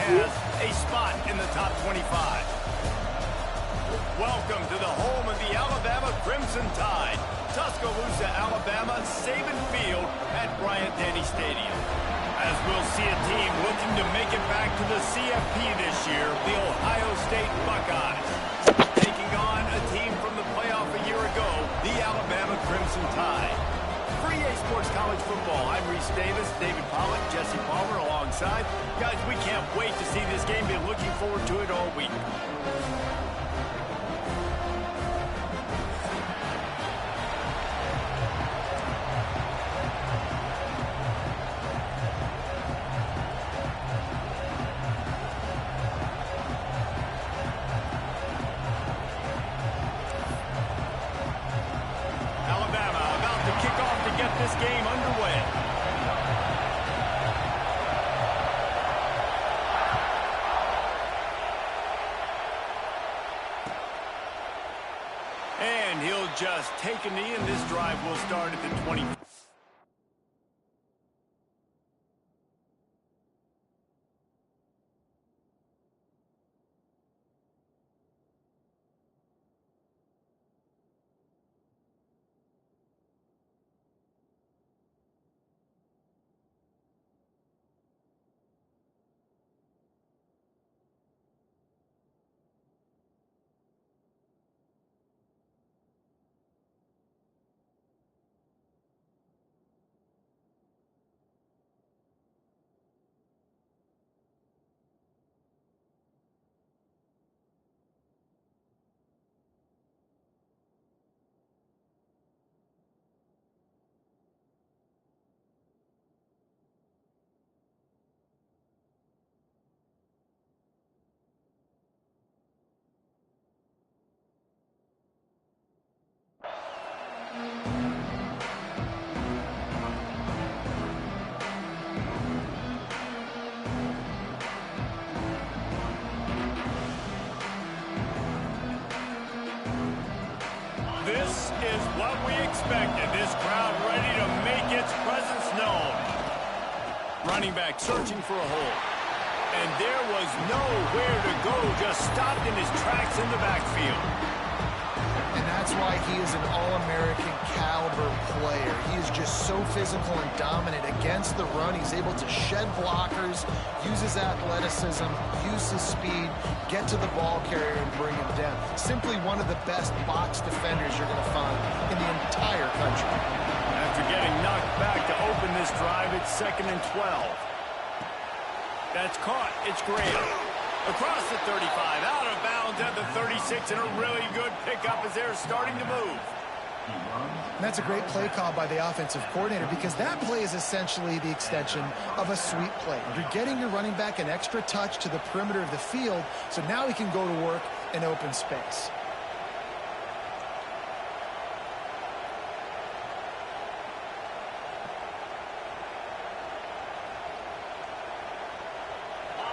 has a spot in the top 25. Welcome to the home of the Alabama Crimson Tide. Tuscaloosa, Alabama, Saban Field at Bryant-Denny Stadium. As we'll see a team looking to make it back to the CFP this year, the Ohio State Buckeyes. Taking on a team from the playoff a year ago, the Alabama Crimson Tide. For EA Sports College Football, I'm Reese Davis, David Pollack, Jesse Palmer alongside. Guys, we can't wait to see this game. Been looking forward to it all week. This game underway. And he'll just take a knee, and this drive will start at the 20. This is what we expected. This crowd ready to make its presence known. Running back searching for a hole. And there was nowhere to go. Just stopped in his tracks in the backfield. And that's why he is an All-American caliber player. He is just so physical and dominant against the run. He's able to shed blockers, use his athleticism, use his speed, get to the ball carrier and bring him down. Simply one of the best box defenders you're going to find in the entire country. After getting knocked back to open this drive, it's 2nd and 12. That's caught. It's Graham. Across the 35, out of bounds at the 36, and a really good pickup as they're starting to move. And that's a great play call by the offensive coordinator, because that play is essentially the extension of a sweep play. You're getting your running back an extra touch to the perimeter of the field, so now he can go to work in open space.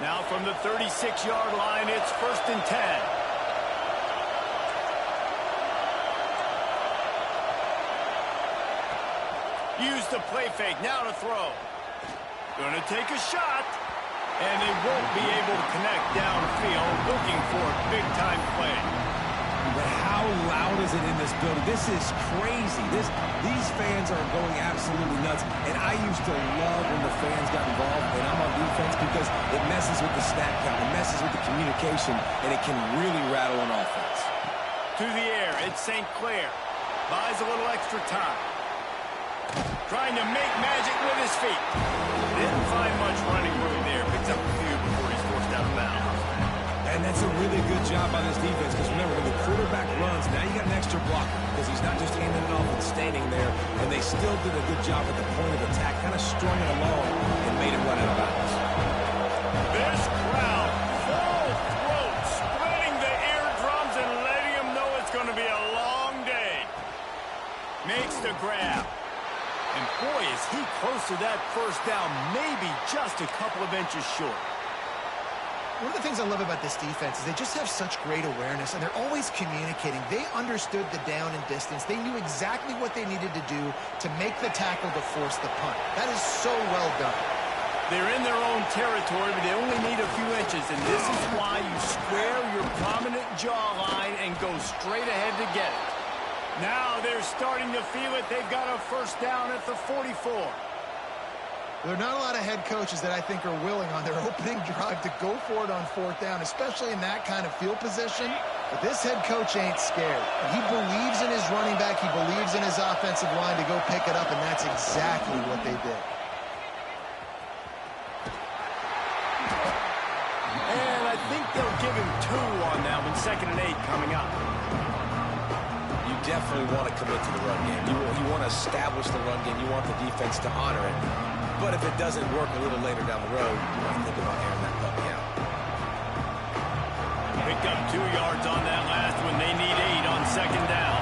Now from the 36-yard line, it's 1st and 10. Use the play fake, now to throw. Gonna take a shot, and they won't be able to connect downfield, looking for a big-time play. But how loud is it in this building? This is crazy. These fans are going absolutely nuts. And I used to love when the fans got involved, and I'm on defense, because it messes with the snap count, it messes with the communication, and it can really rattle an offense. To the air, it's St. Clair. Buys a little extra time. Trying to make magic with his feet. Didn't find much running room there. Picks up a few before he's forced out of bounds. And that's a really good job by this defense, because remember, when the quarterback runs, now you got an extra blocker, because he's not just handing it off and standing there, and they still did a good job at the point of attack, kind of strung it along and made him run out of bounds. This crowd, full throat, splitting the eardrums and letting him know it's going to be a long day. Makes the grab. And boy, is he close to that first down, maybe just a couple of inches short. One of the things I love about this defense is they just have such great awareness, and they're always communicating. They understood the down and distance. They knew exactly what they needed to do to make the tackle to force the punt. That is so well done. They're in their own territory, but they only need a few inches. coaches, and this is why you square your prominent jawline and go straight ahead to get it. Now they're starting to feel it. They've got a first down at the 44. There are not a lot of head coaches that I think are willing on their opening drive to go for it on fourth down, especially in that kind of field position. But this head coach ain't scared. He believes in his running back. He believes in his offensive line to go pick it up, and that's exactly what they did. And I think they'll give him 2 on that one. 2nd and 8 coming up. You definitely want to commit to the run game. You want to establish the run game. You want the defense to honor it. But if it doesn't work a little later down the road, you might think about airing that puppy out. Picked up 2 yards on that last one. They need 8 on 2nd down.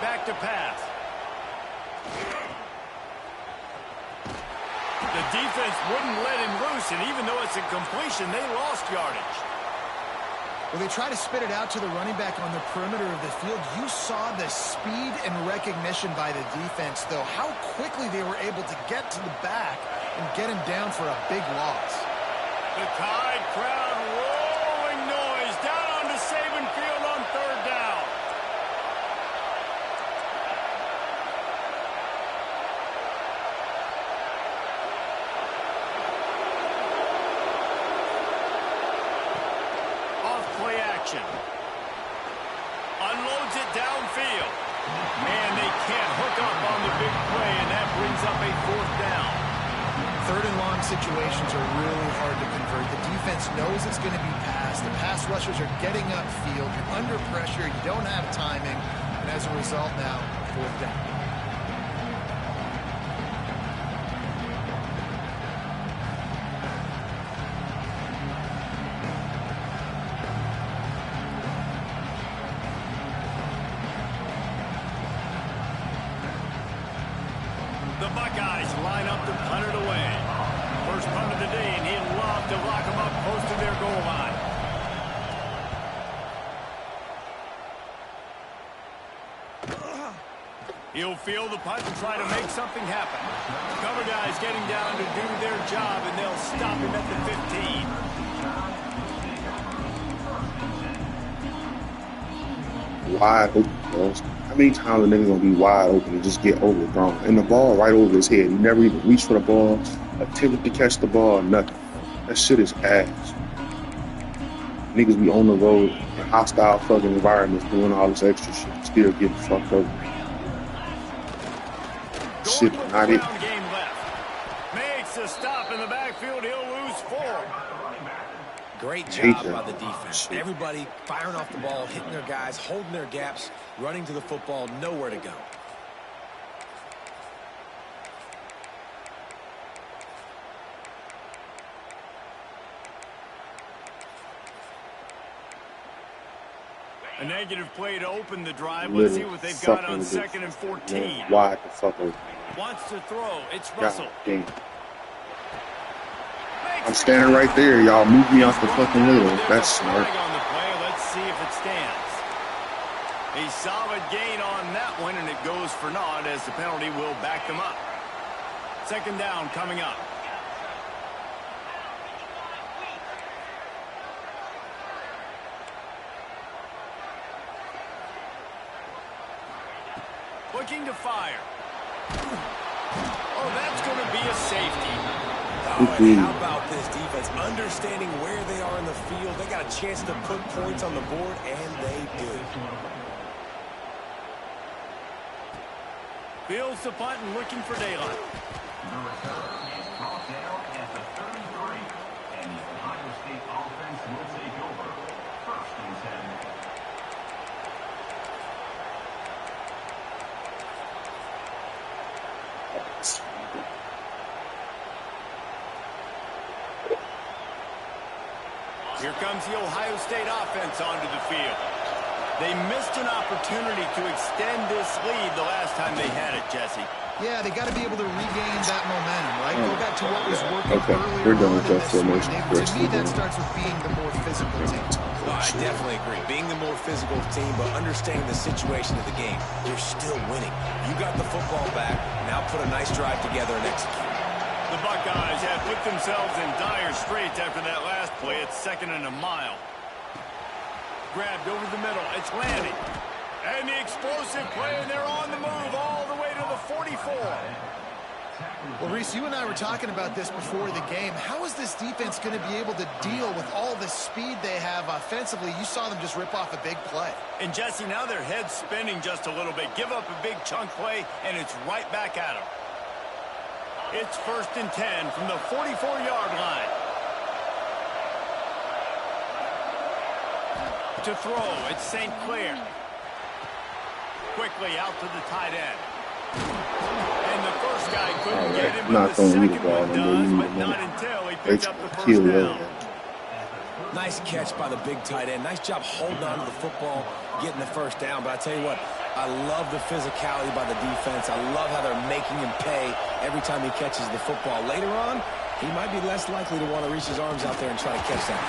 Back to pass. The defense wouldn't let him loose, and even though it's a completion, they lost yardage. Well, they try to spit it out to the running back on the perimeter of the field. You saw the speed and recognition by the defense, though, how quickly they were able to get to the back and get him down for a big loss. The Tide crowd rolling noise down onto Saban Field on 3rd down. Off-play action. Unloads it downfield. Man, they can't hook up on the big play, and that brings up a 4th down. 3rd and long situations are really hard to convert. The defense knows it's going to be passed. The pass rushers are getting upfield. You're under pressure. You don't have timing. And as a result now, 4th down. The Buckeyes line up to punt it away. First punt of the day, and he'll love to lock them up close to their goal line. He'll field the punt and try to make something happen. Cover guys getting down to do their job, and they'll stop him at the 15. Wide open balls. How many times a nigga gonna be wide open and just get overthrown? And the ball right over his head. He never even reached for the ball, attempted to catch the ball, nothing. That shit is ass. Niggas be on the road in hostile fucking environments doing all this extra shit, still getting fucked over. Shit, not it. Game left. Makes a stop in the backfield. He'll lose 4. Great job by the defense. Everybody firing off the ball, hitting their guys, holding their gaps, running to the football, nowhere to go. A negative play to open the drive. Let's see what they've got on 2nd and 14. Wide the fuck over. Wants to throw. It's Russell. God damn. I'm standing right there. Y'all move me off the fucking middle. That's smart. On the play. Let's see if it stands. A solid gain on that one, and it goes for naught as the penalty will back them up. 2nd down coming up. Looking to fire. Oh, that's going to be a safety. Oh, and how about this defense? Understanding where they are in the field. They got a chance to put points on the board, and they do. Fields the punt and looking for daylight. Here comes the Ohio State offense onto the field. They missed an opportunity to extend this lead the last time they had it, Jesse. Yeah, they got to be able to regain that momentum, right? Go back to what was working earlier. We're done with on in that this formation. one. To me, that starts with being the more physical team. Well, I definitely agree. Being the more physical team, but understanding the situation of the game. You're still winning. You got the football back. Now put a nice drive together and execute. The Buckeyes have put themselves in dire straits after that last play. It's 2nd and a mile. Grabbed over the middle. It's landing. And the explosive play, and they're on the move all the way to the 44. Well, Reese, you and I were talking about this before the game. How is this defense going to be able to deal with all the speed they have offensively? You saw them just rip off a big play. And, Jesse, now their head's spinning just a little bit. Give up a big chunk play, and it's right back at them. It's 1st and 10 from the 44-yard line. To throw, it's St. Clair. Quickly out to the tight end. And the first guy couldn't get him, but the second one does, but not until he picked up the first down. Nice catch by the big tight end. Nice job holding on to the football, getting the first down. But I tell you what, I love the physicality by the defense. I love how they're making him pay every time he catches the football. Later on, he might be less likely to want to reach his arms out there and try to catch that.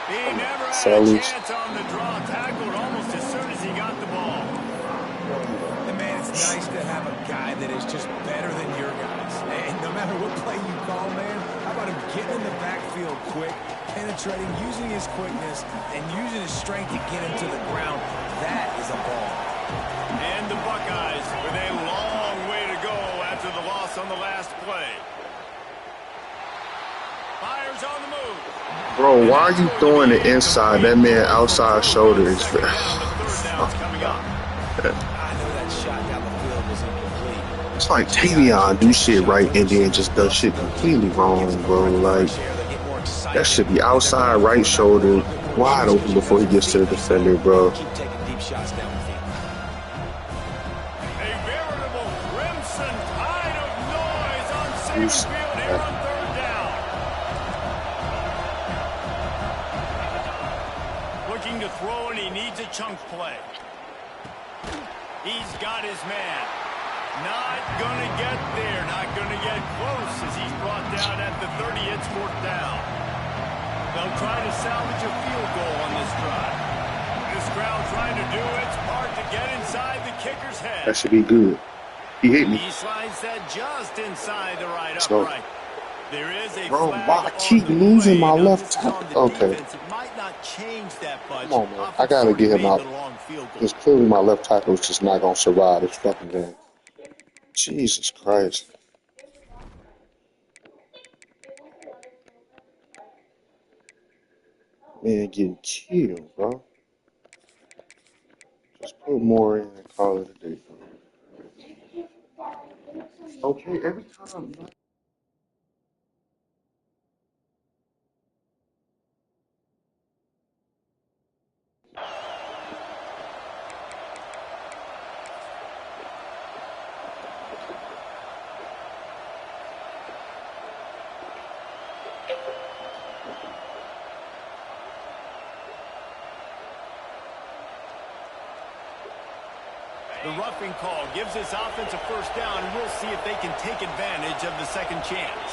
He never had a chance on the draw. Tackled almost as soon as he got the ball. And man, it's nice to have a guy that is just better than your guys. And no matter what play you call, man, how about him getting in the backfield quick, penetrating, using his quickness, and using his strength to get him to the ground. That is a ball. And the Buckeyes with a long way to go after the loss on the last play. Fires on the move. Bro, why are you throwing it inside? That man outside shoulder is... I knew that shot down the field was incomplete. It's like Tavion do shit right and then just does shit completely wrong, bro. Like, that should be outside right shoulder, wide open before he gets to the defender, bro. Keep taking deep shots down the field. A veritable crimson tide of noise on Saban Field here on 3rd down. Looking to throw, and he needs a chunk play. He's got his man. Not going to get there. Not going to get close as he's brought down at the 30. It's 4th down. They'll try to salvage a field goal on this drive. This crowd trying to do its part to get inside the kicker's head. That should be good. He hit me. He slides that just inside the right So, upright. There is a bro, flag why I on keep the losing play. my Now, left this is tackle? on the Okay. defense. It might not change that much. Come on, man. I gotta get him out. Because clearly my left tackle is just not going to survive this fucking game. Jesus Christ. Man, getting killed, bro. Just put more in and call it a day. Okay, every time. The roughing call gives this offense a first down, and we'll see if they can take advantage of the second chance.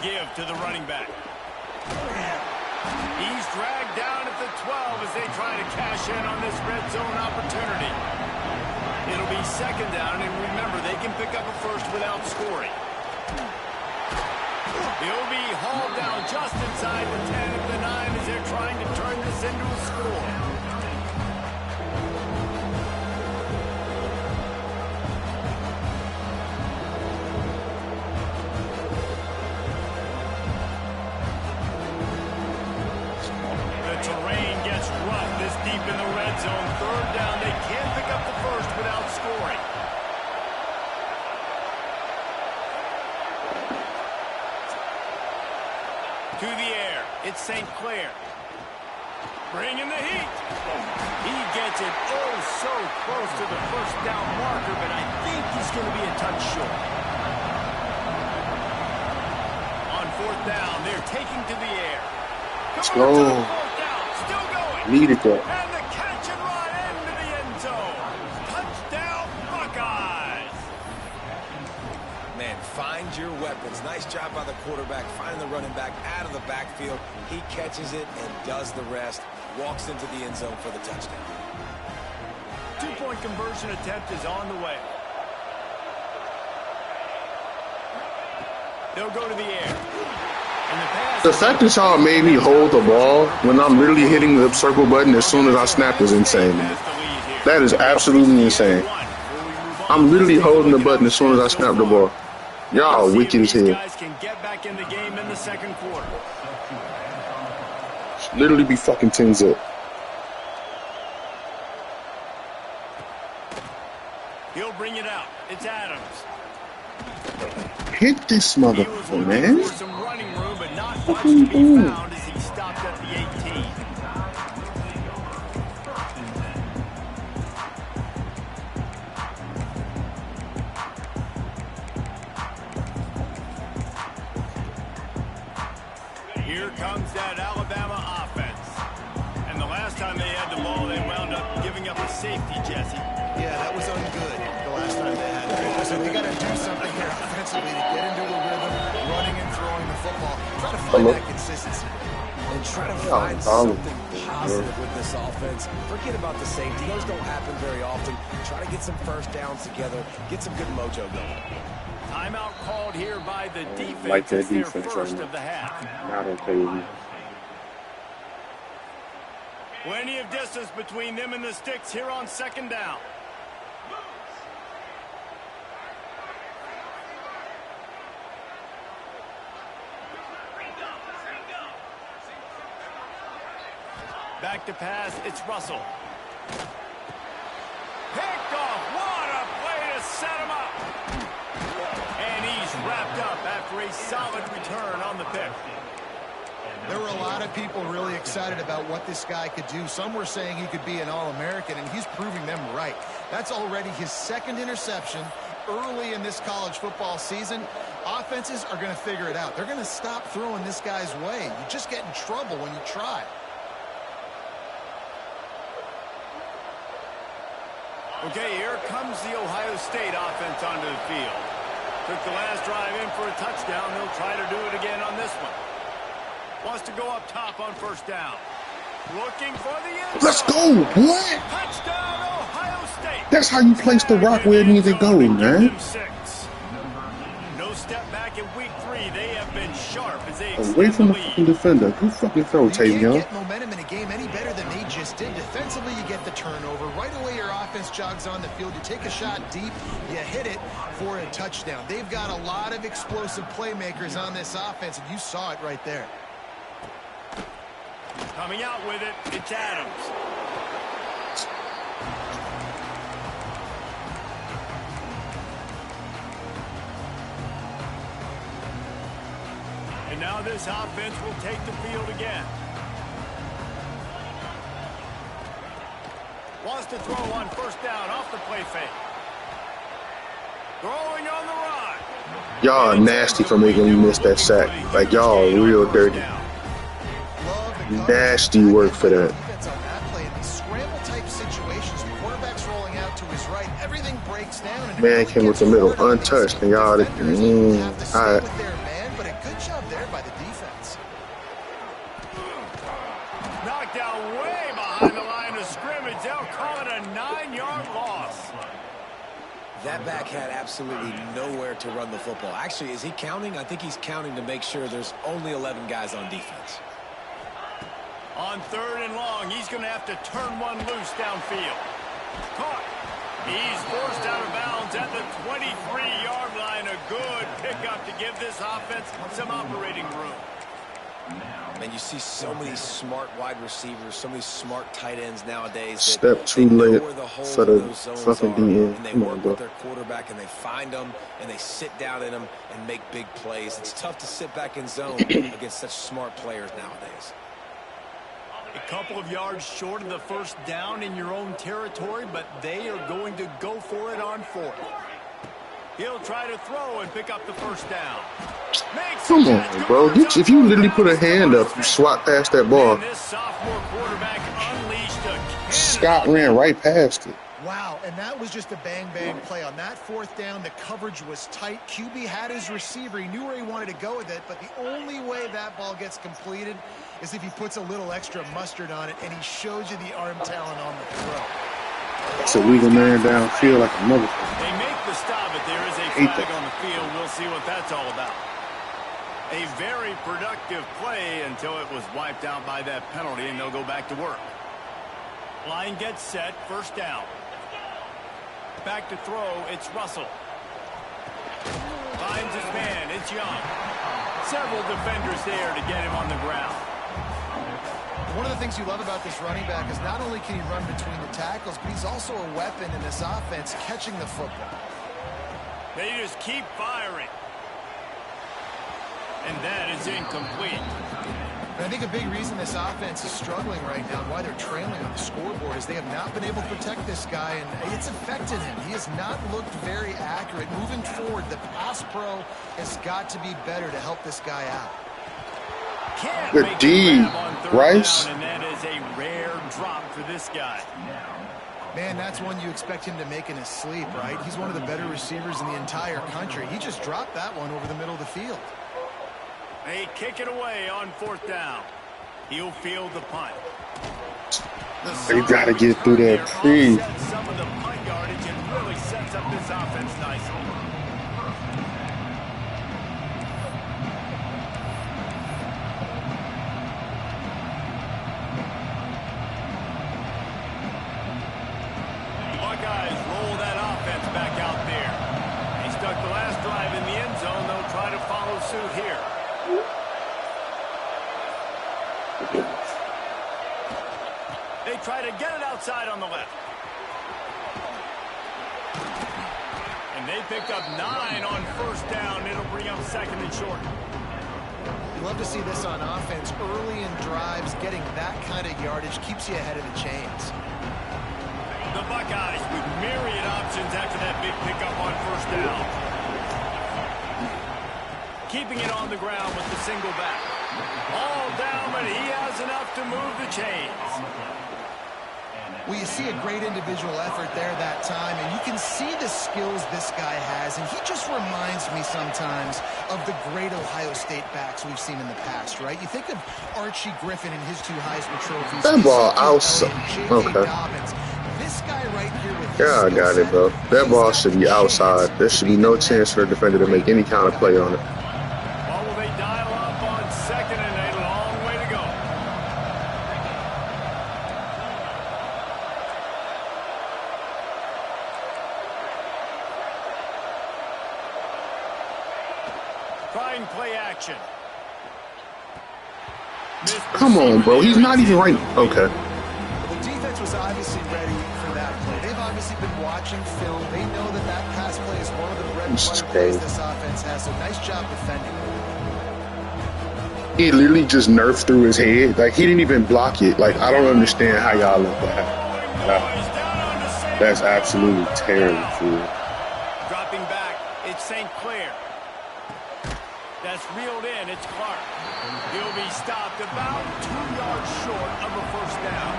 Give to the running back. He's dragged down at the 12 as they try to cash in on this red zone opportunity. It'll be 2nd down, and remember, they can pick up a first without scoring. He'll be hauled down just inside the 10 of the 9 as they're trying to turn this into a score. The terrain gets rough this deep in the red zone. 3rd down, they can't pick up the first without scoring. To the air, it's St. Clair. Bringing the heat. He gets it oh so close to the first down marker, but I think he's going to be a touch short. On 4th down, they're taking to the air. Let's go. Still going. Needed that. And the catch and run into the end zone. Touchdown, Buckeyes. Man, find your weapons. Nice job by the quarterback, finding the running back out of the backfield. He catches it and does the rest. Walks into the end zone for the touchdown. two-point conversion attempt is on the way. They'll go to the air. And the pass. The fact that y'all made me hold the ball when I'm literally hitting the circle button as soon as I snap is insane. That is absolutely insane. I'm literally holding the button as soon as I snap the ball. Y'all wicked as hell. Guys can get back in the game in the second quarter. Literally be fucking 10-zip. He'll bring it out. It's Adams. Hit this He was motherfucker, looking man. for some running room, but not much to be found as he stopped at the 18. Here comes that Alabama offense. And the last time they had the ball, they wound up giving up a safety, Jesse. Yeah, that was ungood the last time they had it. So they got to do something here offensively to get into a rhythm, running and throwing the football. Try to find that consistency. And try to find something positive with this offense. Forget about the safety. Those don't happen very often. Try to get some first downs together. Get some good mojo going. Timeout called here by the defense. Like that It's their defense first right of the half. Not okay with me. Plenty of distance between them and the sticks here on second down. Back to pass, it's Russell. Picked off, what a play to set him up. And he's wrapped up after a solid return on the pick. There were a lot of people really excited about what this guy could do. Some were saying he could be an All-American, and he's proving them right. That's already his second interception early in this college football season. Offenses are going to figure it out. They're going to stop throwing this guy's way. You just get in trouble when you try. Okay, here comes the Ohio State offense onto the field. Took the last drive in for a touchdown. They'll try to do it again on this one. Wants to go up top on first down. Looking for the end zone. Let's go, boy. Touchdown, Ohio State. That's how you place the rock where it needs to go, man. No step back in week 3. They have been sharp as they Away from the extend fucking defender. Who fucking throw, You can't Tavion? get momentum in a game any better than they just did. Defensively, you get the turnover. Right away, your offense jogs on the field. You take a shot deep, you hit it for a touchdown. They've got a lot of explosive playmakers on this offense, and you saw it right there. Coming out with it, it's Adams. And now this offense will take the field again. Wants to throw on first down off the play fake. Throwing on the run. Y'all nasty for making me miss that sack. Like, y'all real dirty. Nasty work for that. Defense on that play in these scramble-type situations, the quarterback's rolling out to his right. Everything breaks down. And Man came with the middle untouched, and y'all, have to stay all right. with their man, but a good job there by the defense. Knocked out way behind the line of scrimmage. They'll call it a 9-yard loss. That back had absolutely nowhere to run the football. Actually, is he counting? I think he's counting to make sure there's only 11 guys on defense. On third and long, he's going to have to turn one loose downfield. Caught. He's forced out of bounds at the 23-yard line. A good pickup to give this offense some operating room. Man, you see so many smart wide receivers, so many smart tight ends nowadays. That Step too they know late where the holes for the in those zones fucking are, DN. and they Come on, work bro. with their quarterback, and they find them, and they sit down in them and make big plays. It's tough to sit back in zone against such smart players nowadays. A couple of yards short of the first down in your own territory, but they are going to go for it on fourth. He'll try to throw and pick up the first down. Come on, bro. If you literally put a hand up, you swat past that ball. And this sophomore quarterback unleashed a cannon. Scott ran right past it. Wow, and that was just a bang-bang play. On that fourth down, the coverage was tight. QB had his receiver. He knew where he wanted to go with it, but the only way that ball gets completed is if he puts a little extra mustard on it, and he shows you the arm talent on the throw. That's a legal man downfield like a motherfucker. They make the stop, but there is a Hate flag that. on the field. We'll see what that's all about. A very productive play until it was wiped out by that penalty, and they'll go back to work. Line gets set, first down. Back to throw, it's Russell. Finds his man, it's Young. Several defenders there to get him on the ground. One of the things you love about this running back is not only can he run between the tackles, but he's also a weapon in this offense catching the football. They just keep firing. And that is incomplete. And I think a big reason this offense is struggling right now and why they're trailing on the scoreboard is they have not been able to protect this guy, and it's affected him. He has not looked very accurate. Moving forward, the pass pro has got to be better to help this guy out. Can't The make D, a grab on third Rice. down, and that is a rare drop for this guy. Man, that's one you expect him to make in his sleep, right? He's one of the better receivers in the entire country. He just dropped that one over the middle of the field. They kick it away on fourth down. He'll field the punt. They gotta get through that tree. Some of the punt yardage and really sets up this offense nicely. Buckeyes roll that offense back out there. They stuck the last drive in the end zone. They'll try to follow suit here. They try to get it outside on the left. And they picked up 9 on first down. It'll bring up second and short. You love to see this on offense. Early in drives, getting that kind of yardage keeps you ahead of the chains. The Buckeyes with myriad options after that big pickup on first down. Keeping it on the ground with the single back. All down, but he has enough to move the chains. Well, you see a great individual effort there that time, and you can see the skills this guy has, and he just reminds me sometimes of the great Ohio State backs we've seen in the past, right? You think of Archie Griffin and his 2 Heisman trophies. That ball outside. Okay. Dobbins. This guy right here with Yeah, I got it, bro. That ball should be outside. There should be no chance for the defender to make any kind of play on it. Well, will they dial up on second and a long way to go? Trying play action. Come on, bro. He's not even right. Okay. The defense was obviously ready for that play. They've obviously been watching film. They know that that pass play is one of the bread and butter plays this offense has. So nice job defending. He literally just nerfed through his head. Like, he didn't even block it. Like, I don't understand how y'all let that happen. That's absolutely terrible, fool. Dropping back, it's St. Clair. That's reeled in, it's Clark. He'll be stopped about 2 yards short of a first down.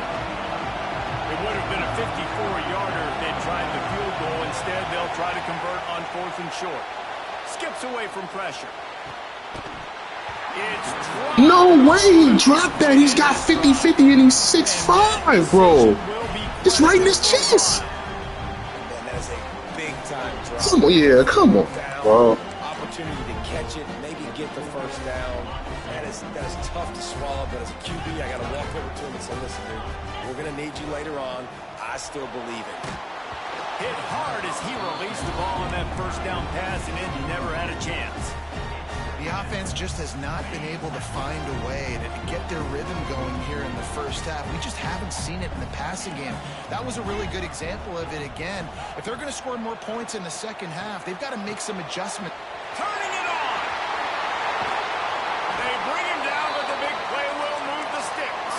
It would have been a 54-yarder if they'd tried the field goal. Instead, they'll try to convert on 4th and short. Skips away from pressure. It's dropped. No way he dropped that. He's got 50-50 and he's 6'5", bro. It's right in his chest. And that is a big-time drop. Come on, yeah, come on, bro. Opportunity to catch it, maybe get the first down. That is tough to swallow, but as a QB, I got to walk over to him and say, listen, dude, we're going to need you later on. I still believe it. Hit hard as he released the ball on that first down pass, and it never had a chance. The offense just has not been able to find a way to get their rhythm going here in the first half. We just haven't seen it in the passing game. That was a really good example of it again. If they're going to score more points in the second half, they've got to make some adjustments. Turning it on. They bring him down, but the big play will move the sticks.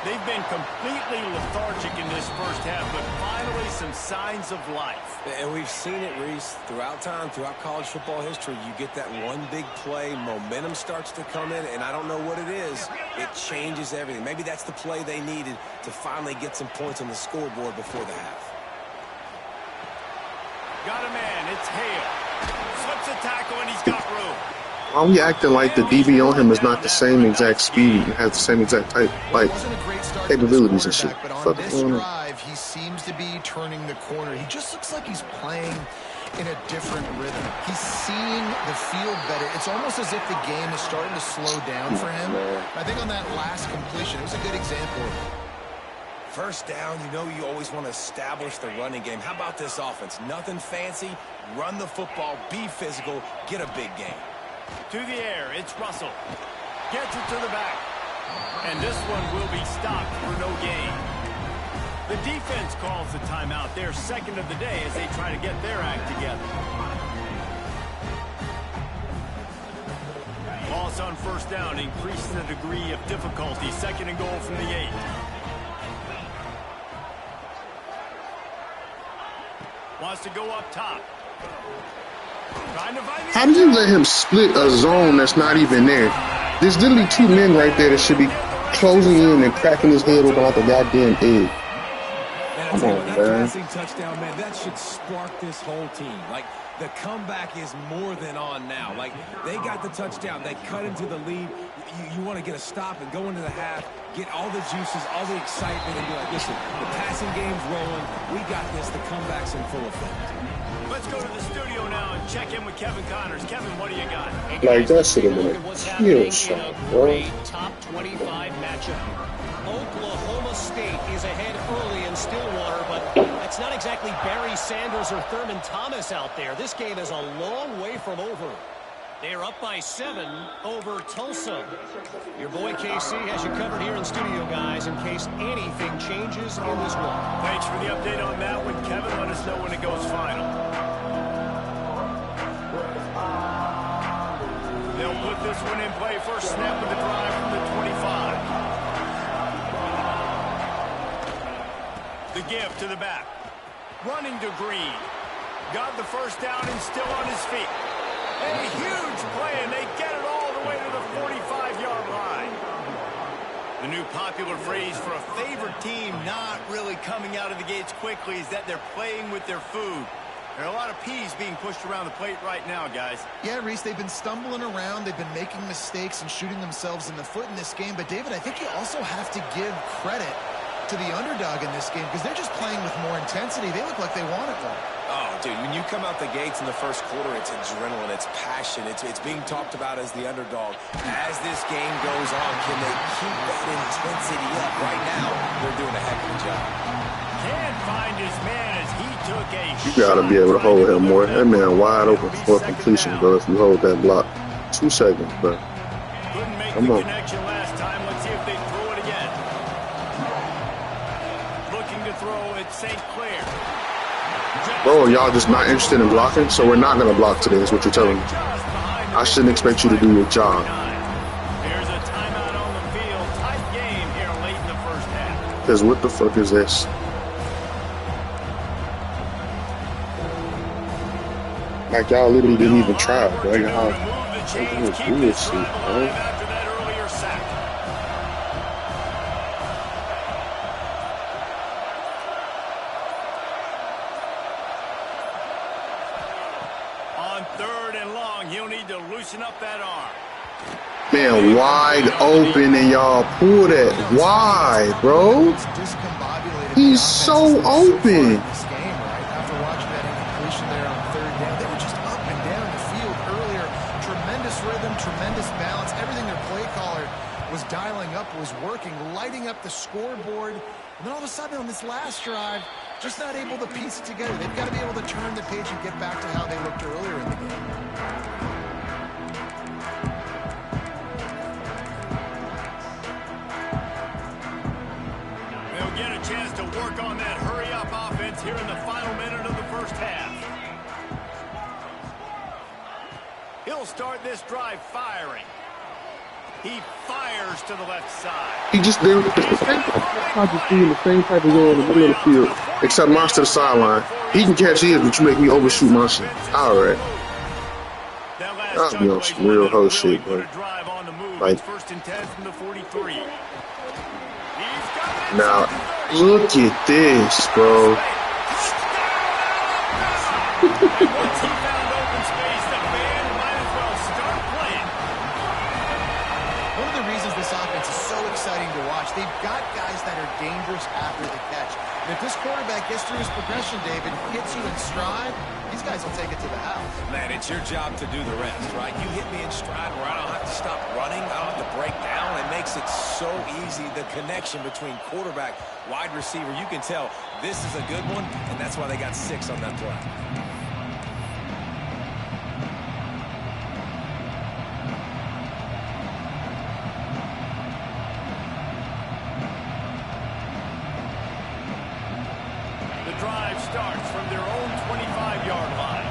They've been completely lethargic in this first half, but finally some signs of life. And we've seen it, Reese, throughout time, throughout college football history. You get that one big play, momentum starts to come in, and I don't know what it is. It changes everything. Maybe that's the play they needed to finally get some points on the scoreboard before the half. Got a man, it's Hale. Slips a tackle, and he's got room. Why are we acting like the DB on him is not the same exact speed and has the same exact type, like, capabilities and shit? But on this drive, he seems to be turning the corner. He just looks like he's playing in a different rhythm. He's seeing the field better. It's almost as if the game is starting to slow down for him. I think on that last completion, it was a good example of it. First down, you know you always want to establish the running game. How about this offense? Nothing fancy. Run the football, be physical, get a big gain. To the air, it's Russell. Gets it to the back. And this one will be stopped for no gain. The defense calls the timeout, their second of the day, as they try to get their act together. Loss on first down increases the degree of difficulty. Second and goal from the 8. Wants to go up top. How do you let him split a zone that's not even there? There's literally 2 men right there that should be closing in and cracking his head open like a goddamn egg. Come on, that passing touchdown, man, that should spark this whole team. Like, the comeback is more than on now. Like, they got the touchdown. They cut into the lead. You want to get a stop and go into the half, get all the juices, all the excitement, and be like, listen, the passing game's rolling. We got this. The comeback's in full effect. Let's go to the studio now and check in with Kevin Connors. Kevin, what do you got? Like, that should have been a kill shot, bro. Top 25 matchup. Oklahoma State is ahead early in Stillwater, but it's not exactly Barry Sanders or Thurman Thomas out there. This game is a long way from over. They're up by 7 over Tulsa. Your boy KC has you covered here in studio, guys, in case anything changes in this one. Thanks for the update on that one, Kevin. Let us know when it goes final. They'll put this one in play. First snap of the drive from the 25. The give to the back. Running to Green. Got the first down and still on his feet. A huge play, and they get it all the way to the 45-yard line. The new popular phrase for a favorite team not really coming out of the gates quickly is that they're playing with their food. There are a lot of peas being pushed around the plate right now, guys. Yeah, Reese, they've been stumbling around. They've been making mistakes and shooting themselves in the foot in this game. But, David, I think you also have to give credit to the underdog in this game because they're just playing with more intensity. They look like they want it more. Oh, dude, when you come out the gates in the first quarter, it's adrenaline, it's passion, it's being talked about as the underdog. As this game goes on, can they keep that intensity up? Right now, they're doing a heck of a job. Can't find his man as he took a You gotta be able to hold him more. That man wide open for completion, bro. If you hold that block, 2 seconds, bro. Couldn't make Come the on. connection last time. Let's see if they throw it again. Looking to throw at St. Clair. Bro, y'all just not interested in blocking, so we're not gonna block today. Is what you're telling me. I shouldn't expect you to do your job. There's a timeout on the field. Tight game here late in the first half. Because what the fuck is this? Like, y'all literally didn't even try, bro. Y'all bullshit, bro. After that earlier sack. On 3rd and long, he'll need to loosen up that arm. Man, wide open, and y'all pull that wide, bro. He's so open. This game, right? After watching that incompletion there on 3rd down, they were just up and down the field earlier. Tremendous rhythm, tremendous balance. Everything their play caller was dialing up was working, lighting up the scoreboard. And then all of a sudden on this last drive, just not able to piece it together. They've got to be able to turn the page and get back to how they looked earlier in the game. They'll get a chance to work on that hurry-up offense here in the final minute of the first half. He'll start this drive firing. He fires to the left side. He just did the same the same type of goal in the middle of the field, except mine's to the sideline. He can catch his, but you make me overshoot my shit. All right. That'll be on some real hoe shit, bro. Like, First and 10 from the 43. now, look at this, bro. Once he found open space, the band might as well start playing. exciting to watch. They've got guys that are dangerous after the catch. And if this quarterback gets through his progression, David, hits you in stride, these guys will take it to the house. Man, it's your job to do the rest, right? You hit me in stride where I don't have to stop running. I don't have to break down. It makes it so easy, the connection between quarterback, wide receiver. You can tell this is a good one, and that's why they got 6 on that play. Drive starts from their own 25-yard line.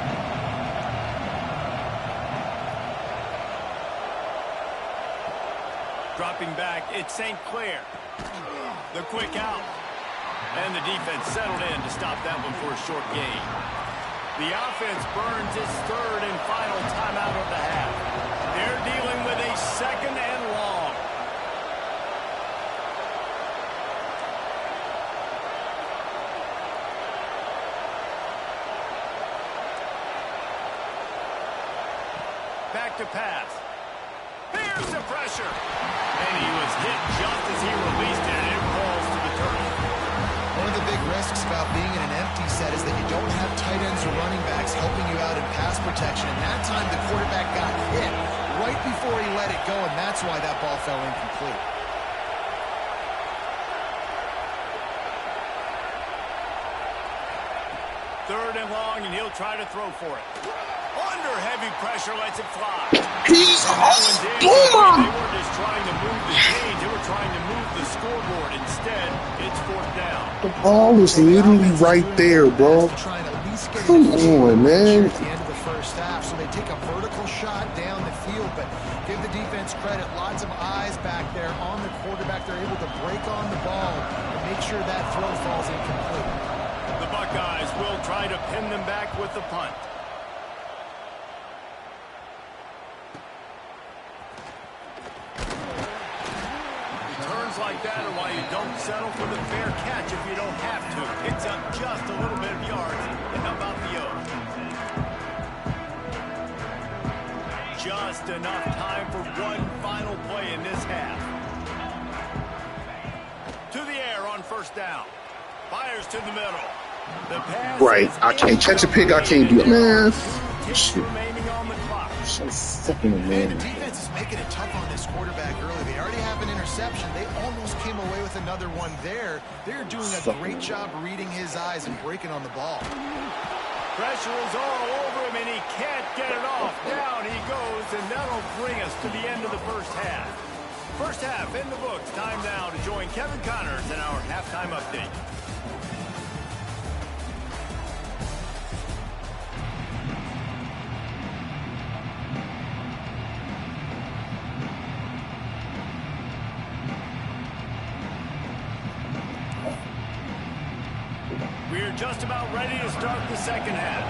Dropping back, it's St. Clair. The quick out. And the defense settled in to stop that one for a short gain. The offense burns its 3rd and final timeout of the half. They're dealing with a 2nd and long. Back to pass. Here's the pressure. And he was hit just as he released it, and it falls to the turf. One of the big risks about being in an empty set is that you don't have tight ends or running backs helping you out in pass protection. And that time the quarterback got hit right before he let it go, and that's why that ball fell incomplete. Third and long, and he'll try to throw for it. Under heavy pressure, lets it fly. He's a They boomer. were just trying to move the chains. They were trying to move the scoreboard. Instead, it's 4th down. The ball is literally right there, bro. Come on, man. At the end of the first half, so they take a vertical shot down the field, but give the defense credit. Lots of eyes back there on the quarterback. They're able to break on the ball and make sure that throw falls incomplete. The Buckeyes will try to pin them back with the punt. Like that, or why you don't settle for the fair catch if you don't have to. Picks up just a little bit of yards. And how about the O? Just enough time for one final play in this half. To the air on 1st down. Fires to the middle. The pass Right. I can't catch a pick. I can't do it. Man. Shit. remaining on the clock. So fucking And the man. defense is making it tough on this quarterback early. They already have an interception. They almost came away with another one there. They're doing a great job reading his eyes and breaking on the ball. Pressure is all over him, and he can't get it off. Down he goes, and that'll bring us to the end of the first half. First half in the books. Time now to join Kevin Connors in our halftime update. We're just about ready to start the second half.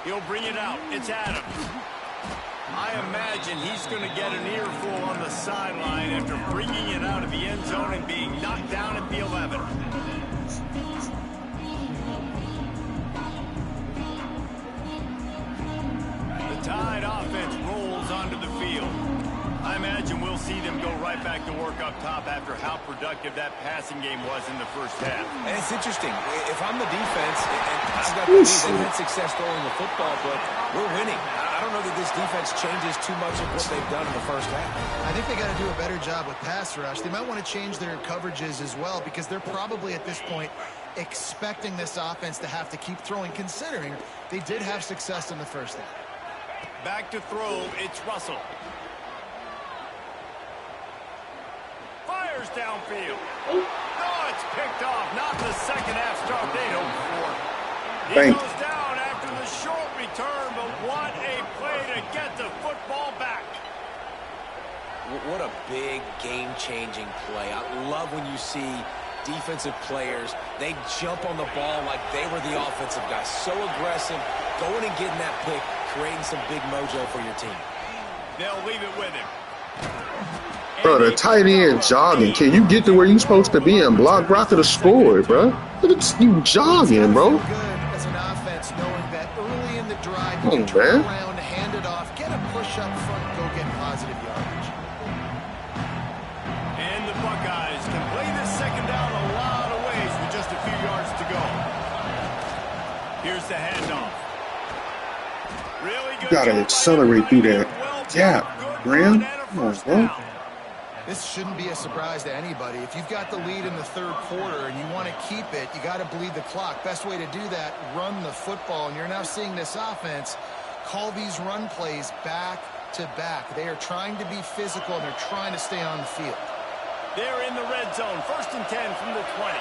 He'll bring it out. It's Adams. I imagine he's going to get an earful on the sideline after bringing it out of the end zone and being knocked down at the 11. Tide offense rolls onto the field. I imagine we'll see them go right back to work up top after how productive that passing game was in the first half. And it's interesting. If I'm the defense, and I've got the lead, they've had success throwing the football, but we're winning. I don't know that this defense changes too much of what they've done in the first half. I think they got to do a better job with pass rush. They might want to change their coverages as well, because they're probably at this point expecting this offense to have to keep throwing, considering they did have success in the first half. Back to throw, it's Russell. Fires downfield. Oh, it's picked off. Not the second half start they'd hoped for. He goes down after the short return, but what a play to get the football back. What a big game-changing play. I love when you see defensive players, they jump on the ball like they were the offensive guys. So aggressive, going and getting that pick, creating some big mojo for your team. They'll leave it with him. Bro, the tight end jogging. Can you get to where you're supposed to be and block Brock to the score, bro? Look at you jogging, bro. Good You on, turn man. around, hand it off, get a push up front, go get positive yardage. And the Buckeyes can play this second down a lot of ways with just a few yards to go. Here's the handoff. Really good. You gotta accelerate through that gap, Graham. Come on, bro. This shouldn't be a surprise to anybody. If you've got the lead in the third quarter and you want to keep it, you got to bleed the clock. Best way to do that, run the football. And you're now seeing this offense call these run plays back to back. They are trying to be physical, and they're trying to stay on the field. They're in the red zone. 1st and 10 from the 20.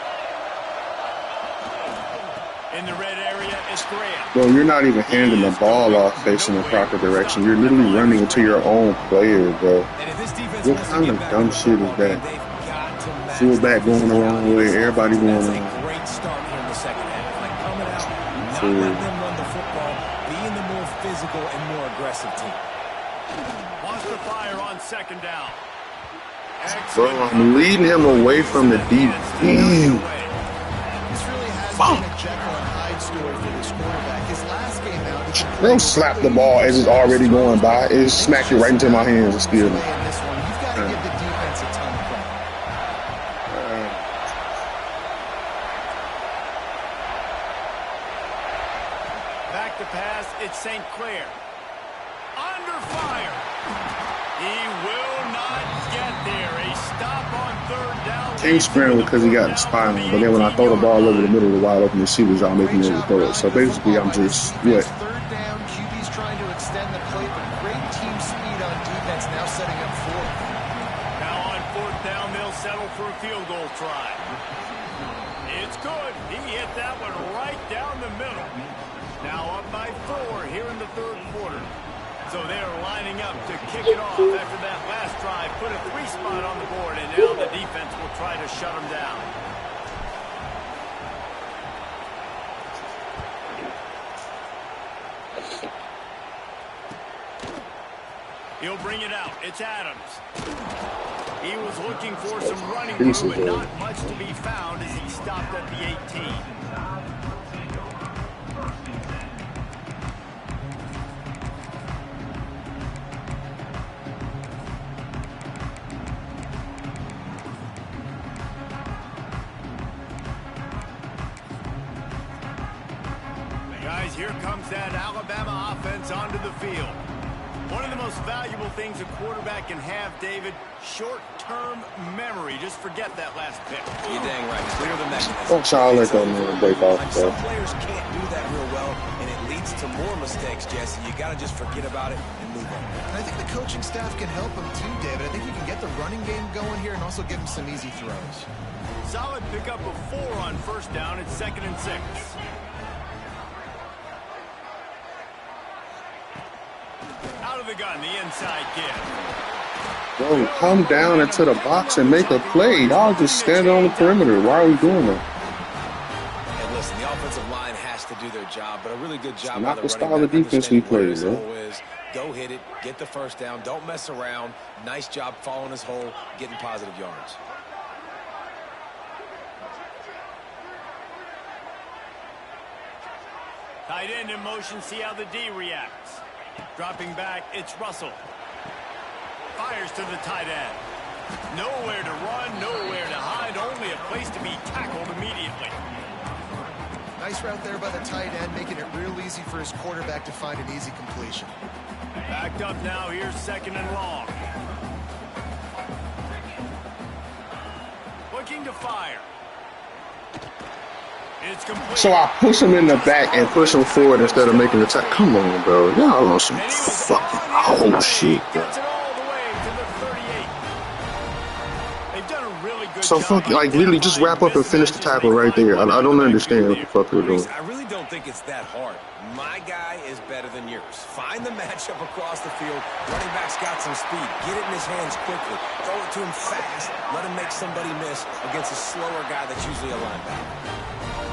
In the red area is Graham. Bro, you're not even handing the ball off facing the proper direction. You're literally running into your own player, bro. And if this defense What wants to kind get of back dumb on the shit football is game, that? they've got to match Fullback the going the wrong way, everybody going That's the wrong. a great start here in the second half. Like coming out, not True. letting them run the football, being the more physical and more aggressive team. Wants to fire on 2nd down. Bro, I'm leading him away from the deep. This really has been a Jekyll and Hyde story for this quarterback. His last game out, he could Bro, slap the ball as it's already going by. It smacked it right into my hands and still. in this one. You've got to give the defense a ton of credit. Back to pass, it's St. Clair. Under fire. He will not get there. A stop on 3rd down. Can't scramble because he got the spine on, but then when I throw the ball over the middle of the wide open receivers, y'all make me able to throw it. So basically, I'm just, what? 3rd down, QB's trying to extend the play, but great team speed on defense now setting up 4th. Now on 4th down, they'll settle for a field goal try. It's good. He hit that one right down the middle. Now up by 4 here in the 3rd quarter. So they're lining up to kick it off after that last drive. Put a 3 spot on the board, and now the defense will try to shut them down. He'll bring it out. It's Adams. He was looking for some running room, but not much to be found as he stopped at the 18. Guys, here comes that Alabama offense onto the field. One of the most valuable things a quarterback can have, David, short-term memory. Just forget that last pick. You're dang right. Clear the mechanism. Don't y'all let that man break off, bro. Some players can't do that real well, and it leads to more mistakes, Jesse. You got to just forget about it and move on. And I think the coaching staff can help him too, David. I think you can get the running game going here and also give him some easy throws. Solid pickup of 4 on 1st down. It's 2nd and 6. Out of the gun, the inside give. Bro, come down into the box and make a play. Y'all just standing on the perimeter. Why are we doing that? And listen, the offensive line has to do their job, but a really good job Not by the the style running of back defense we understanding where play, his bro. hole is. Go hit it, get the 1st down, don't mess around. Nice job following his hole, getting positive yards. Tight end in motion, see how the D reacts. Dropping back, it's Russell. Fires to the tight end. Nowhere to run, nowhere to hide, only a place to be tackled immediately. Nice route there by the tight end, making it real easy for his quarterback to find an easy completion. Backed up now, here's 2nd and long. Looking to fire. It's complete. So I push him in the back and push him forward instead of making the tackle. Come on, bro. Y'all on some fucking whole shit, bro. Gets it all the way to the 38. They've done a really good So job fuck, like literally just wrap up and finish the tackle right there. I don't understand what the fuck we're doing. I really don't think it's that hard. My guy is better than yours. Find the matchup across the field. Running back's got some speed. Get it in his hands quickly. Throw it to him fast. Let him make somebody miss against a slower guy that's usually a linebacker.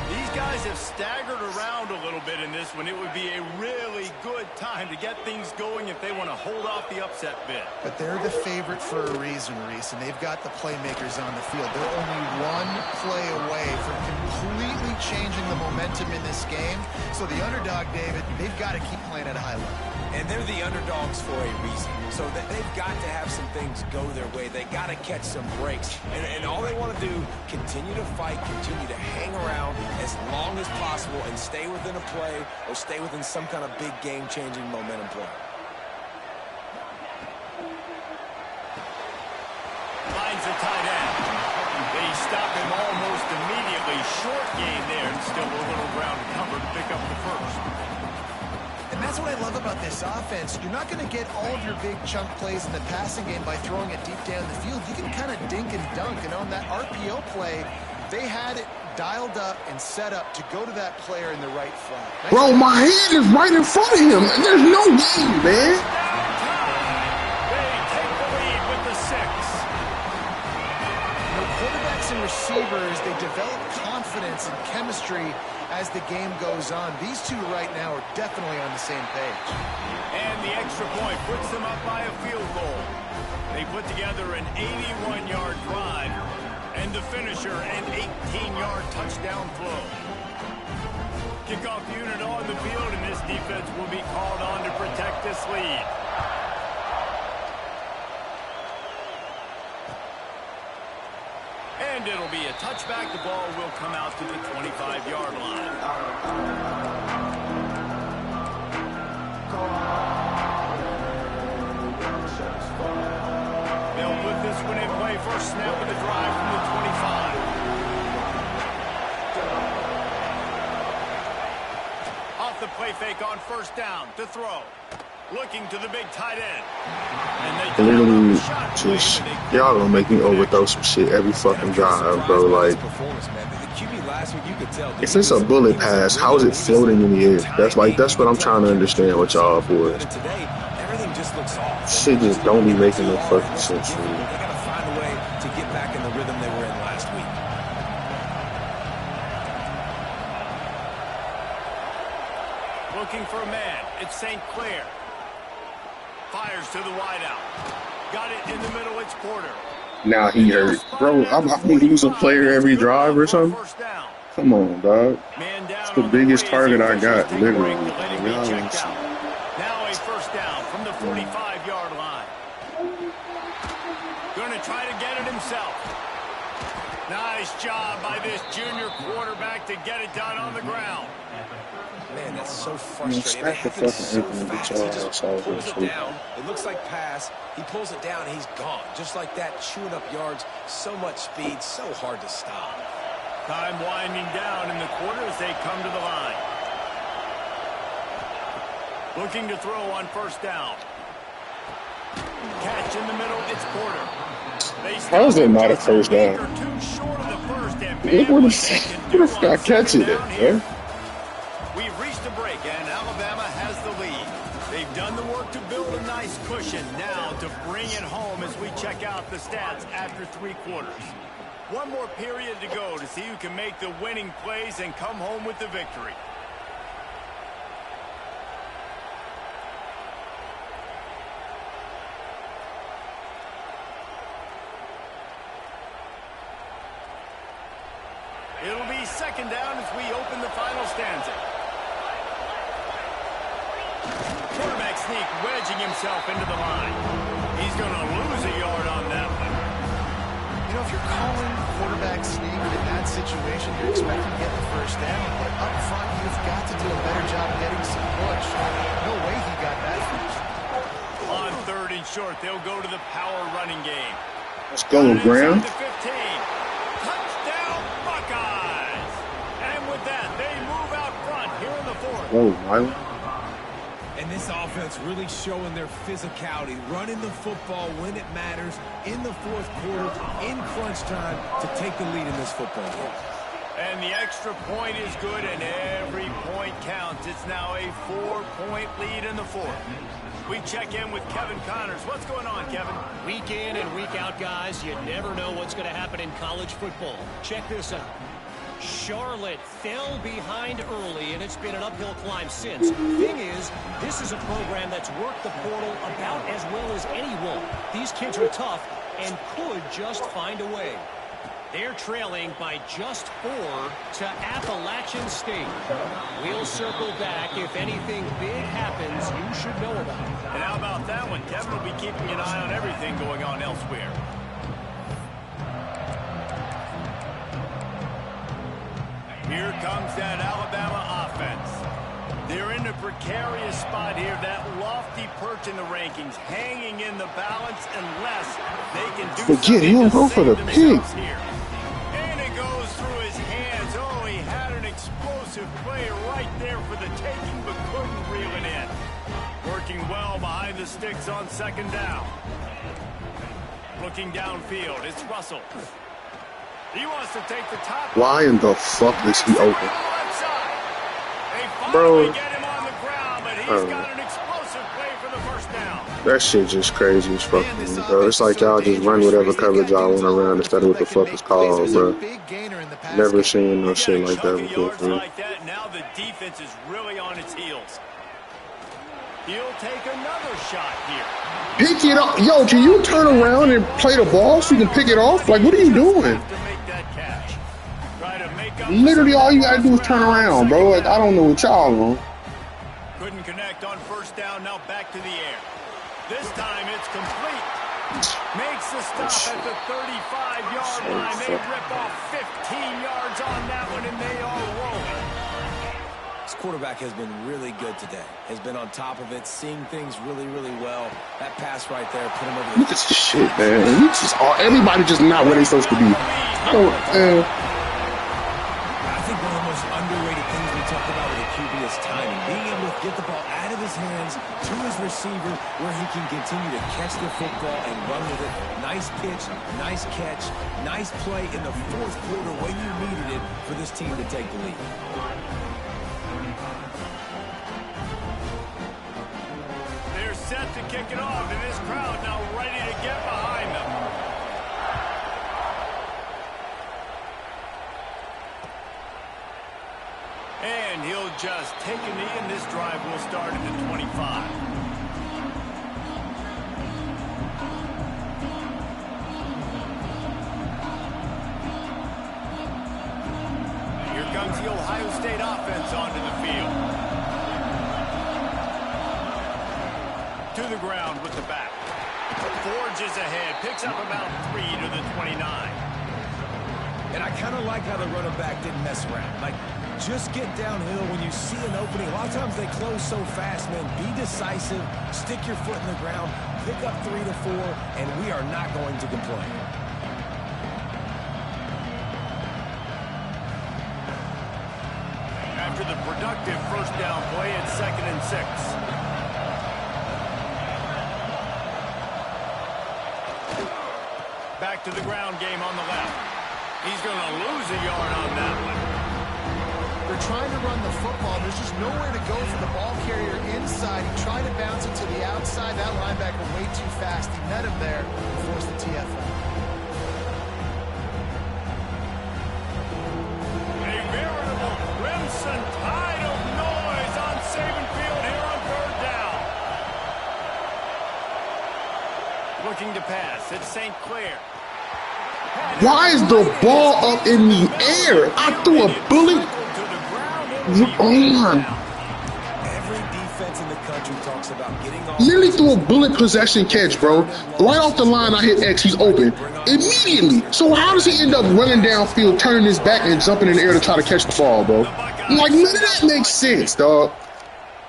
These guys have staggered around a little bit in this one. It would be a really good time to get things going if they want to hold off the upset bid. But they're the favorite for a reason, Reese, and they've got the playmakers on the field. They're only one play away from completely changing the momentum in this game. So the underdog, David, they've got to keep playing at a high level. And they're the underdogs for a reason. So that they've got to have some things go their way. They got to catch some breaks. And all they want to do, continue to fight, continue to hang around as long as possible and stay within a play or stay within some kind of big game-changing momentum play. Finds the tight end. They stop him almost immediately. Short gain there, and still a little ground to cover to pick up the first. And that's what I love about this offense. You're not going to get all of your big chunk plays in the passing game by throwing it deep down the field. You can kind of dink and dunk. And on that RPO play, they had it dialed up and set up to go to that player in the right front. Nice. Bro, my hand is right in front of him. There's no game, man. They take the lead with the 6. You know, quarterbacks and receivers, they develop confidence and chemistry as the game goes on. These two right now are definitely on the same page. And the extra point puts them up by a field goal. They put together an 81-yard drive, and the finisher, an 18-yard touchdown throw. Kickoff unit on the field, and this defense will be called on to protect this lead. And it'll be a touchback. The ball will come out to the 25-yard line. They'll put this one in play. First snap of the drive from the 25. Off the play fake on first down to throw. Looking to the big tight end. And they Literally, just y'all gonna make me overthrow some shit every fucking drive, bro. Like, if it's a bullet pass, how is it floating in the air? That's what I'm trying to understand what y'all for. Shit just don't be making no fucking sense for me. They gotta find a way to get back in the rhythm they were in last week. looking for a man. It's St. Clair. Fires to the wideout. Got it in the middle. It's Porter. Now he hurt. Bro, I'm going to lose a player every drive or something. Come on, dog. It's the biggest target I got, literally. Now a first down from the 45-yard line. Going to try to get it himself. Nice job by this junior quarterback to get it done on the ground. Man, that's so frustrating. It happens so fast. He just pulls it down. It looks like pass. He pulls it down, and he's gone. Just like that, chewing up yards. So much speed, so hard to stop. Time winding down in the quarter as they come to the line. Looking to throw on first down. Catch in the middle, it's Porter. How is that not a first down? Look where the guy catching it, man. We've reached a break, and Alabama has the lead. They've done the work to build a nice cushion. Now to bring it home as we check out the stats after 3 quarters. One more period to go to see who can make the winning plays and come home with the victory. It'll be second down as we open the final stanza. Quarterback sneak, wedging himself into the line. He's going to lose a yard on that one. You know, if you're calling quarterback sneak in that situation, you're expecting to get the first down. But up front, you've got to do a better job getting some push. No way he got that first. On 3rd and short, they'll go to the power running game. Let's go, Graham. Touchdown, Buckeyes! And with that, they move out front here in the 4th. Oh, Mylan. And this offense really showing their physicality, running the football when it matters in the 4th quarter, in crunch time, to take the lead in this football game. And the extra point is good, and every point counts. It's now a 4-point lead in the 4th. We check in with Kevin Connors. What's going on, Kevin? Week in and week out, guys, you never know what's going to happen in college football. Check this out. Charlotte fell behind early, and it's been an uphill climb since. Thing is, this is a program that's worked the portal about as well as anyone. These kids are tough and could just find a way. They're trailing by just 4 to Appalachian State. We'll circle back. If anything big happens, you should know about it. And how about that one? Kevin will be keeping an eye on everything going on elsewhere. Here comes that Alabama offense. They're in a precarious spot here, that lofty perch in the rankings, hanging in the balance unless they can do Forget him, go for the pick. Here. And it goes through his hands. Oh, he had an explosive play right there for the taking, but couldn't reel it in. Working well behind the sticks on second down. Looking downfield, it's Russell. He wants to take the top. Why in the fuck is he open? Bro, get him on the ground, but he's got an explosive play for the first down. that shit just crazy as fuck to me, bro. It's like y'all just run whatever coverage y'all want around instead of what the fuck it's called, bro. Never seen no shit like that before. Now the defense is really on its heels. He'll take another shot here. Pick it up. Yo, can you turn around and play the ball so you can pick it off? Like, what are you doing? Literally, all you gotta do is turn around, bro. Like, I don't know what y'all on. Couldn't connect on first down. Now back to the air. This time it's complete. Makes the stop at the 35-yard line. They rip off 15 yards on that one, and they are rolling. This quarterback has been really good today. Has been on top of it, seeing things really, really well. That pass right there put him over the... Look at this shit, man. We just everybody just not where they supposed to be. I don't. I think one of the most underrated things we talk about with a QB is timing. Being able to get the ball out of his hands to his receiver where he can continue to catch the football and run with it. Nice pitch, nice catch, nice play in the fourth quarter when you needed it for this team to take the lead. They're set to kick it off, and this crowd now ready to get behind them. And he'll just take a knee, and this drive will start at the 25. Here comes the Ohio State offense onto the field. To the ground with the back. Forges ahead, picks up about 3 to the 29. And I kind of like how the running back didn't mess around. Like, just get downhill when you see an opening. A lot of times they close so fast, man. Be decisive, stick your foot in the ground, pick up 3 to 4, and we are not going to complain. After the productive first down play, it's 2nd and 6. Back to the ground game on the left. He's going to lose a yard on that one. They're trying to run the football. There's just nowhere to go for the ball carrier inside. He tried to bounce it to the outside. That linebacker way too fast. He met him there and forced the TFL. A veritable crimson tide of noise on Saban Field here on 3rd down. Looking to pass. It's St. Clair. Why is the ball up in the air? I threw a bullet. On. Every defense in the country talks about getting off. Literally threw a bullet possession catch, bro. Right off the line, I hit X. He's open immediately. So how does he end up running downfield, turning his back, and jumping in the air to try to catch the ball, bro? Like, none of that makes sense, dog.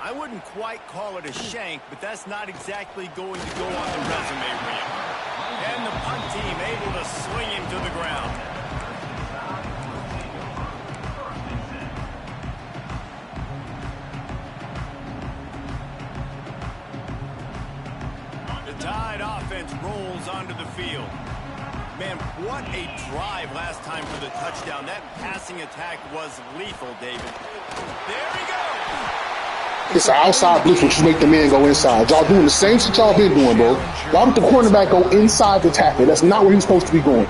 I wouldn't quite call it a shank, but that's not exactly going to go on the resume reel. And the punt team able to swing him to the ground. The Tide offense rolls onto the field. Man, what a drive last time for the touchdown. That passing attack was lethal, David. There he goes. It's an outside blitz, which you make the man go inside. Y'all doing the same shit y'all been doing, bro. Why would the cornerback go inside the tackle? That's not where he's supposed to be going.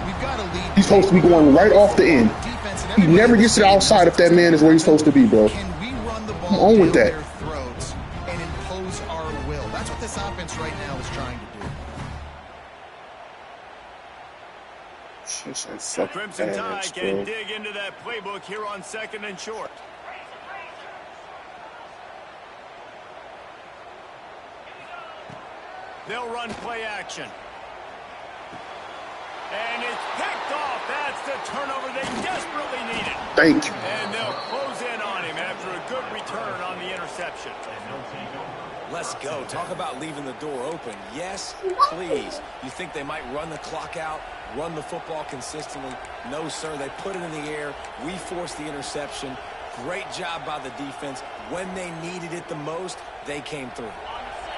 He's supposed to be going right off the end. Defense He never gets to the outside if that man is where he's supposed to be, bro. Can we run the I'm ball on down with that. their throats and impose our will? That's what this offense right now is trying to do. The Crimson Tide can dig into that playbook here on 2nd and short. They'll run play action. And it's picked off. That's the turnover they desperately needed. Thank you. And they'll close in on him after a good return on the interception. Let's go. Talk about leaving the door open. Yes, please. You think they might run the clock out, run the football consistently? No, sir. They put it in the air. We forced the interception. Great job by the defense. When they needed it the most, they came through.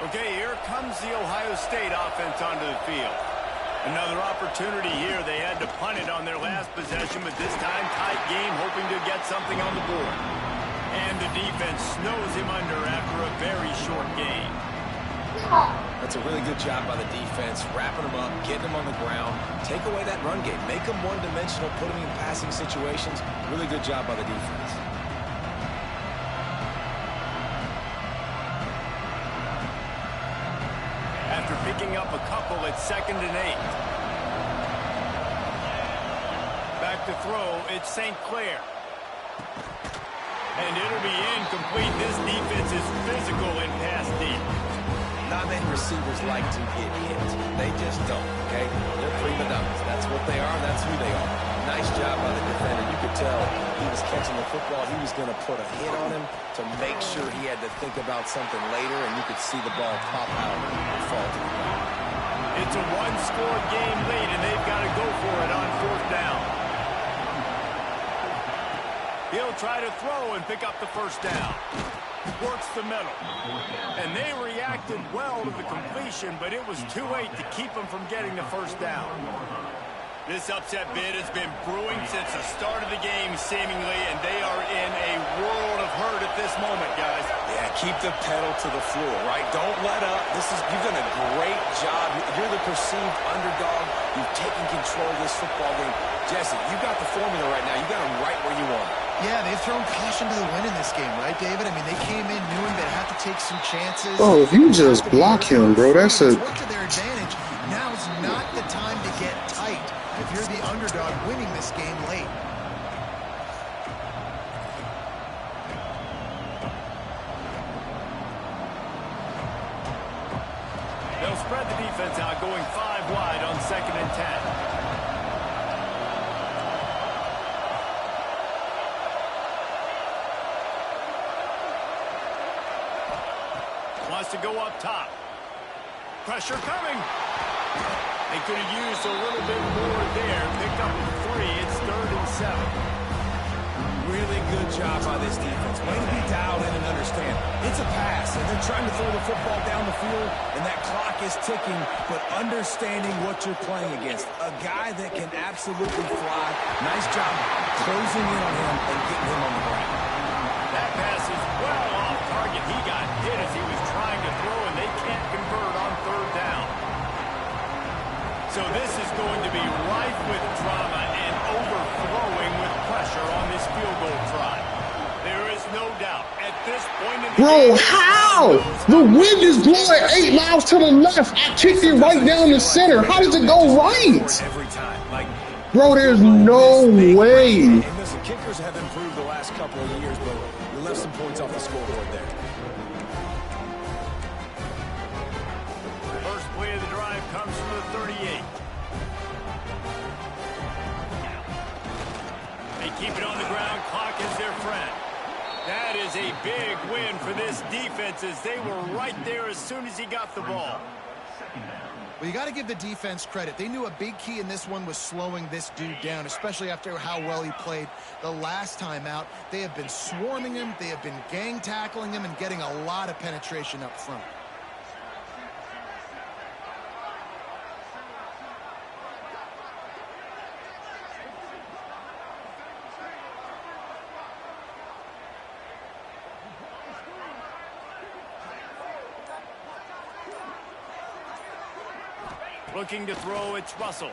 Okay, here comes the Ohio State offense onto the field. Another opportunity here. They had to punt it on their last possession, but this time tight game, hoping to get something on the board. And the defense snows him under after a very short game. That's a really good job by the defense, wrapping them up, getting them on the ground, take away that run game, make them one-dimensional, put them in passing situations. Really good job by the defense. After picking up a couple at 2nd and 8. Back to throw, it's St. Clair. And it'll be incomplete. This defense is physical in pass deep. Not many receivers like to get hit. They just don't, okay? They're prima donnas. That's what they are, that's who they are. Nice job by the defender. You could tell he was catching the football. He was going to put a hit on him to make sure he had to think about something later, and you could see the ball pop out and fall to the ground. It's a one-score game lead, and they've got to go for it on 4th down. He'll try to throw and pick up the first down. Works the middle. And they reacted well to the completion, but it was too late to keep them from getting the first down. This upset bid has been brewing since the start of the game, seemingly, and they are in a world of hurt at this moment, guys. Yeah, keep the pedal to the floor, right? Don't let up. You've done a great job. You're the perceived underdog. You've taken control of this football game. Jesse, you got the formula right now. You got them right where you want them. Yeah, they've thrown caution to the wind in this game, right, David? I mean, they came in knowing they'd have to take some chances. Oh, if you just block him, bro, that's a... Work to their advantage. Now's not the time to get tight if you're the underdog winning this game late. They'll spread the defense out, going 5 wide on 2nd and 10. Wants to go up top. Pressure coming. They could have used a little bit more there. Picked up a 3. It's 3rd and 7. Really good job by this defense. Way to be dialed in and understand. It's a pass, and they're trying to throw the football down the field, and that clock is ticking, but understanding what you're playing against. A guy that can absolutely fly. Nice job closing in on him and getting him on the ground. That pass is well off target. He got hit as he was trying to throw, and they can't convert on 3rd down. So this is going to be rife with drama and overflowing with pressure on this field goal try. There is no doubt at this point in the game. Bro, how? The wind is blowing 8 miles to the left. I kicked it right down the center. How does it go right? Every time. Bro, there's no way. And listen, kickers have improved the last couple of years, but we left some points off the scoreboard there. First play of the drive comes from the 38. They keep it on the ground. Clock is their friend. That is a big win for this defense as they were right there as soon as he got the ball. Well, you got to give the defense credit. They knew a big key in this one was slowing this dude down, especially after how well he played the last time out. They have been swarming him. They have been gang tackling him and getting a lot of penetration up front. Looking to throw, it's Russell.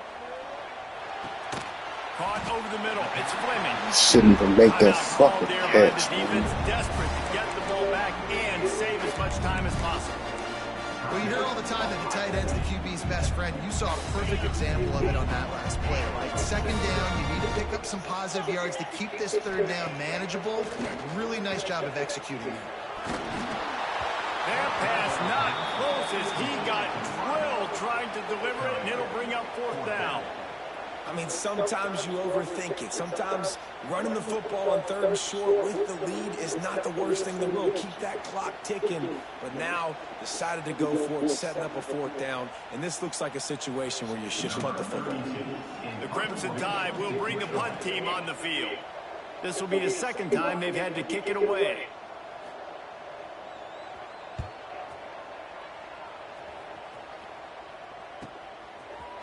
Caught over the middle. It's Fleming. Shouldn't even make that Timeout fucking called there by the catch. defense, desperate to get the ball back and save as much time as possible. Well, you hear all the time that the tight end's the QB's best friend. You saw a perfect example of it on that last play, right? Second down, you need to pick up some positive yards to keep this third down manageable. Really nice job of executing it. Their pass not close as he got drilled trying to deliver it, and it'll bring up fourth down. I mean, sometimes you overthink it. Sometimes running the football on 3rd and short with the lead is not the worst thing in the world. Keep that clock ticking. But now decided to go for it, setting up a 4th down. And this looks like a situation where you should punt the football. The Crimson Tide will bring the punt team on the field. This will be the second time they've had to kick it away.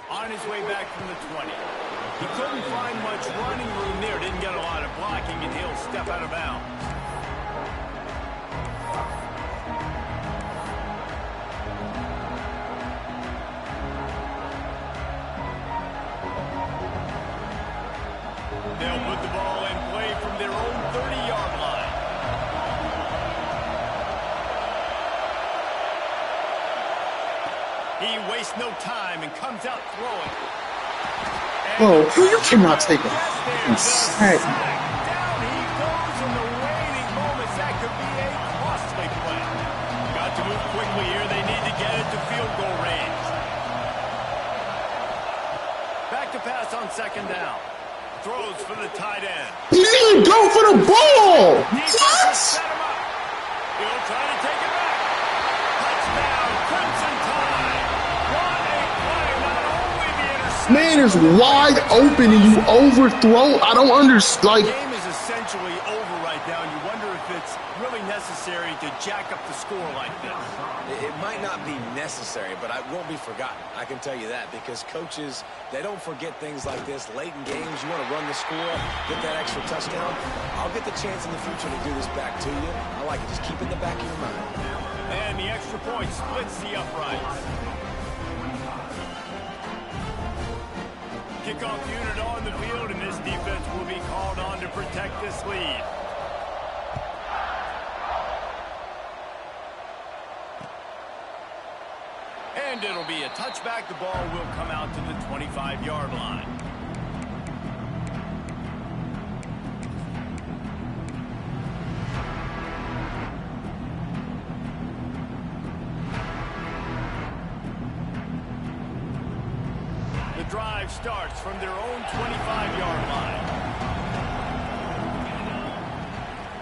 On his way back from the 20. He couldn't find much running room there. Didn't get a lot of blocking, and he'll step out of bounds. They'll put the ball in play from their own 30-yard line. He wastes no time and comes out throwing. Oh, you cannot take a sack. Down he goes in the waiting moments. That could be a costly play. Got to move quickly here. They need to get it to field goal range. Back to pass on second down. Throws for the tight end. He didn't go for the ball. What? Set him up. He'll try to take it back. Touchdown, Crimson Tide. What a play. Not only the interception. Man is wide open and you overthrow. I don't understand. The game is essentially over right now, and you wonder if it's really necessary to jack up the score like this. It might not be necessary, but it won't be forgotten. I can tell you that because coaches, they don't forget things like this. Late in games, you want to run the score, get that extra touchdown. I'll get the chance in the future to do this back to you. I like it. Just keep it in the back of your mind. And the extra point splits the uprights. Kickoff unit on the field, and this defense will be called on to protect this lead. And it'll be a touchback. The ball will come out to the 25-yard line. The drive starts from their own 25-yard line.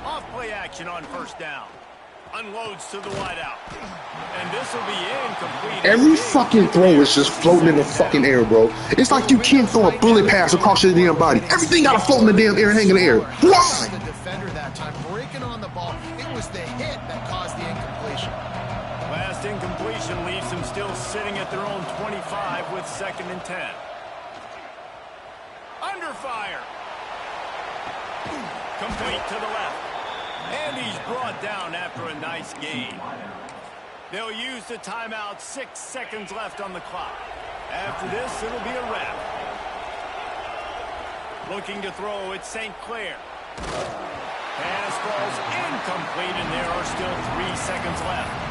Off play action on first down. Unloads to the wideout. And this will be incomplete. Every fucking throw is just floating in the fucking air, bro. It's like you can't throw a bullet pass across your damn body. Everything gotta float in the damn air, hang in the air. Why? The defender that time breaking on the ball. It was the hit that caused the incompletion. Last incompletion leaves them still sitting at their own 25 with 2nd and 10. Under fire. Complete to the left. And he's brought down after a nice gain. They'll use the timeout. 6 seconds left on the clock. After this, it'll be a wrap. Looking to throw, it's St. Clair. Pass falls incomplete, and there are still 3 seconds left.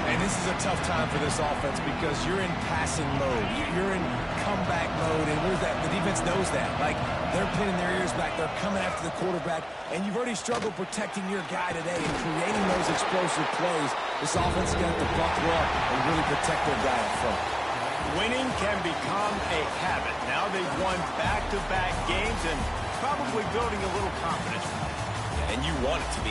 And this is a tough time for this offense because you're in passing mode. You're in comeback mode, and the defense knows that. Like, they're pinning their ears back. They're coming after the quarterback, and you've already struggled protecting your guy today and creating those explosive plays. This offense is going to have to buckle up and really protect their guy up front. Winning can become a habit. Now they've won back-to-back games and probably building a little confidence. And you want it to be a